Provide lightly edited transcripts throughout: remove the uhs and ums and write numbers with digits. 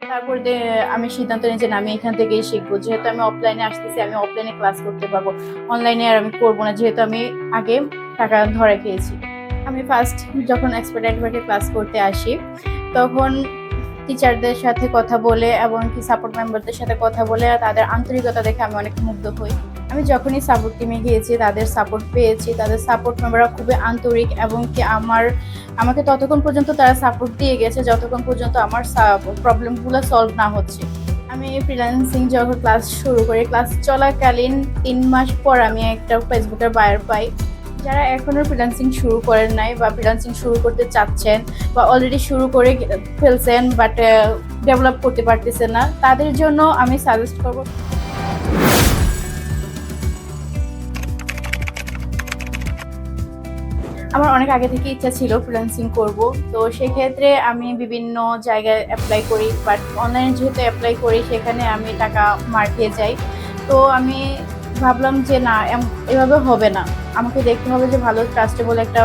আমি সিদ্ধান্ত নিই যে না, আমি এখান থেকেই শিখবো। যেহেতু আমি অফলাইনে আসতেছি, আমি অফলাইনে ক্লাস করতে পারবো। অনলাইনে আর আমি করবো না, যেহেতু আমি আগে টাকা ধরে খেয়েছি। আমি ফার্স্ট যখন এক্সপার্ট ওয়ার্কে ক্লাস করতে আসি, তখন টিচারদের সাথে কথা বলে এবং কি সাপোর্ট মেম্বারদের সাথে কথা বলে তাদের আন্তরিকতা দেখে আমি অনেক মুগ্ধ হই। আমি যখনই সাপোর্ট টিমে গিয়েছি, তাদের সাপোর্ট পেয়েছি, তাদের সাপোর্ট মেম্বাররা খুবই আন্তরিক এবং কি আমাকে ততক্ষণ পর্যন্ত তারা সাপোর্ট দিয়ে গেছে যতক্ষণ পর্যন্ত আমার প্রবলেমগুলো সলভ না হচ্ছে। আমি ফ্রিল্যান্সিং যখন ক্লাস শুরু করি, ক্লাস চলাকালীন 3 মাস পর আমি একটা ফেসবুকের বায়ার পাই। যারা এখনো ফ্রিল্যান্সিং শুরু করেন নাই বা ফ্রিল্যান্সিং শুরু করতে চাচ্ছেন বা অলরেডি শুরু করে ফেলছেন বাট ডেভেলপ করতে পারতেছেন না, তাদের জন্য আমি সাজেস্ট করব আমার অনেক আগে থেকে ইচ্ছা ছিল ফ্রিল্যান্সিং করব। তো সেক্ষেত্রে আমি বিভিন্ন জায়গায় অ্যাপ্লাই করি, বাট অনলাইনে যেহেতু অ্যাপ্লাই করি সেখানে আমি টাকা মার খেয়ে যাই। তো আমি ভাবলাম যে না, এভাবে হবে না, আমাকে দেখতে হবে যে ভালো ট্রাস্টেবল একটা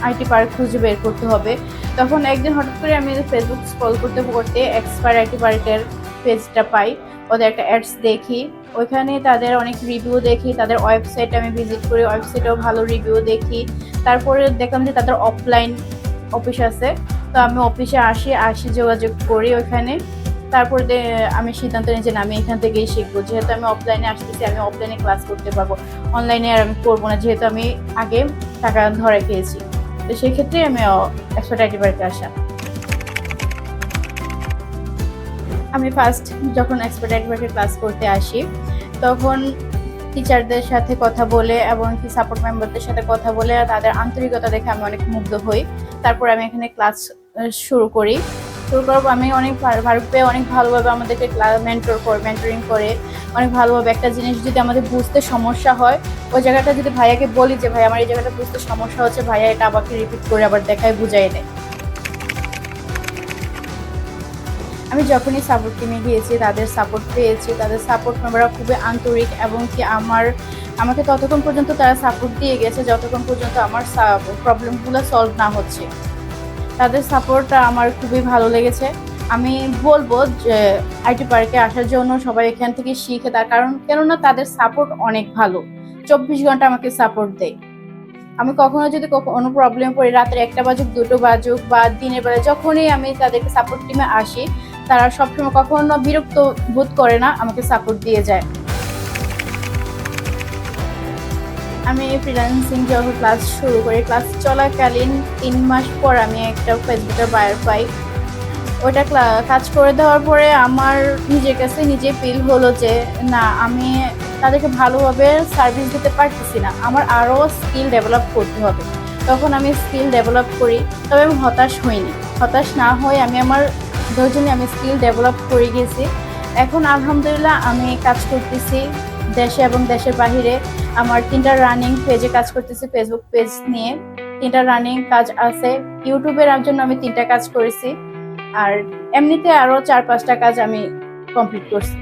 আইটি পার্ক খুঁজে বের করতে হবে। তখন একদিন হঠাৎ করে আমি ফেসবুক স্ক্রল করতে করতে এক্সপার্ট আইটি পার্কের পেজটা পাই। ওদের একটা অ্যাডস দেখি, ওইখানে তাদের অনেক রিভিউ দেখি, তাদের ওয়েবসাইট আমি ভিজিট করি, ওয়েবসাইটেও ভালো রিভিউ দেখি। তারপরে দেখলাম যে তাদের অফলাইন অফিস আছে। তো আমি অফিসে আসি যোগাযোগ করি ওইখানে। আমি সিদ্ধান্ত নিই যে না, আমি এখান থেকেই শিখবো। যেহেতু আমি অফলাইনে আসতেছি, আমি অফলাইনে ক্লাস করতে পারবো। অনলাইনে আর আমি করবো না, যেহেতু আমি আগে টাকা ধরে খেয়েছি। তো সেই ক্ষেত্রে আমি এক্সপার্ট আইটি পার্কে আসা। আমি ফার্স্ট যখন এক্সপার্ট আইটি পার্কে ক্লাস করতে আসি, তখন টিচারদের সাথে কথা বলে এবং কি সাপোর্ট মেম্বারদের সাথে কথা বলে তাদের আন্তরিকতা দেখে আমি অনেক মুগ্ধ হই। তারপর আমি এখানে ক্লাস শুরু করার পর আমি অনেক ফারুক ভাই অনেক ভালোভাবে আমাদেরকে মেন্টরিং করে অনেক ভালোভাবে একটা জিনিস যদি আমাদের বুঝতে সমস্যা হয়, ওই জায়গাটা যদি ভাইয়াকে বলি যে ভাই আমার এই জায়গাটা বুঝতে সমস্যা হচ্ছে, ভাইয়া এটা আমাকে রিপিট করে আবার দেখায় বুঝাই দেয়। আমি যখনই সাপোর্ট টিমে গিয়েছি, তাদের সাপোর্ট পেয়েছি, তাদের সাপোর্ট মেম্বাররা খুবই আন্তরিক এবং কি আমাকে ততক্ষণ পর্যন্ত তারা সাপোর্ট দিয়ে গেছে যতক্ষণ পর্যন্ত আমার প্রবলেমগুলো সলভ না হচ্ছে। তাদের সাপোর্টটা আমার খুবই ভালো লেগেছে। আমি বলবো যে আইটি পার্কে আসার জন্য সবাই এখান থেকে শিখে, তার কেননা তাদের সাপোর্ট অনেক ভালো। 24 ঘন্টা আমাকে সাপোর্ট দেয়। আমি কখনো যদি কোনো প্রবলেমে পড়ি, রাতের 1টা বাজুক 2টো বাজুক বা দিনের বেলা যখনই আমি তাদেরকে সাপোর্ট টিমে আসি, তারা সবসময় কখনো বিরক্ত বোধ করে না, আমাকে সাপোর্ট দিয়ে যায়। আমি ফ্রিল্যান্সিং যখন ক্লাস শুরু করি, ক্লাস চলাকালীন 3 মাস পর আমি একটা ফেসবুকের বায়ার পাই। ওটা কাজ করে দেওয়ার পরে আমার নিজের কাছে নিজে ফিল হলো যে না, আমি তাদেরকে ভালোভাবে সার্ভিস দিতে পারতেছি না, আমার আরও স্কিল ডেভেলপ করতে হবে। তখন আমি স্কিল ডেভেলপ করি, তবে আমি হতাশ হইনি। হতাশ না হয়ে আমি আমার ধৈর্যে আমি স্কিল ডেভেলপ করে গেছি। এখন আলহামদুলিল্লাহ আমি কাজ করতেছি দেশে এবং দেশের বাহিরে। আমার 3টা রানিং পেজে কাজ করতেছি, ফেসবুক পেজ নিয়ে 3টা রানিং কাজ আছে। ইউটিউবের জন্য আমি 3টা কাজ করেছি, আর এমনিতে আরো 4-5টা কাজ আমি কমপ্লিট করছি।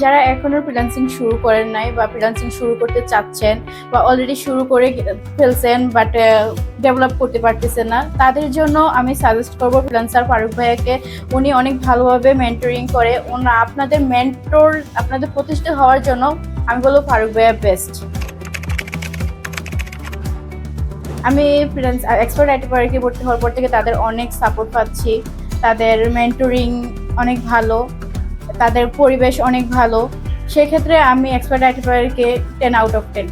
যারা এখনো ফ্রিল্যান্সিং শুরু করেন নাই বা ফ্রিল্যান্সিং শুরু করতে চাচ্ছেন বা অলরেডি শুরু করে ফেলছেন বাট ডেভেলপ করতে পারতেছেন না, তাদের জন্য আমি সাজেস্ট করবো ফ্রিল্যান্সার ফারুক ভাইয়াকে। উনি অনেক ভালোভাবে মেন্টরিং করে। আপনাদের মেন্টর, আপনাদের প্রতিষ্ঠিত হওয়ার জন্য আমি বলবো ফারুক ভাইয়া বেস্ট। আমি এক্সপার্ট আইটি পার্কে ভর্তি হওয়ার পর থেকে তাদের অনেক সাপোর্ট পাচ্ছি। তাদের মেন্টরিং অনেক ভালো, তাদের পরিবেশ অনেক ভালো। সেক্ষেত্রে আমি এক্সপার্ট আইটি পার্কে 10 out of 10।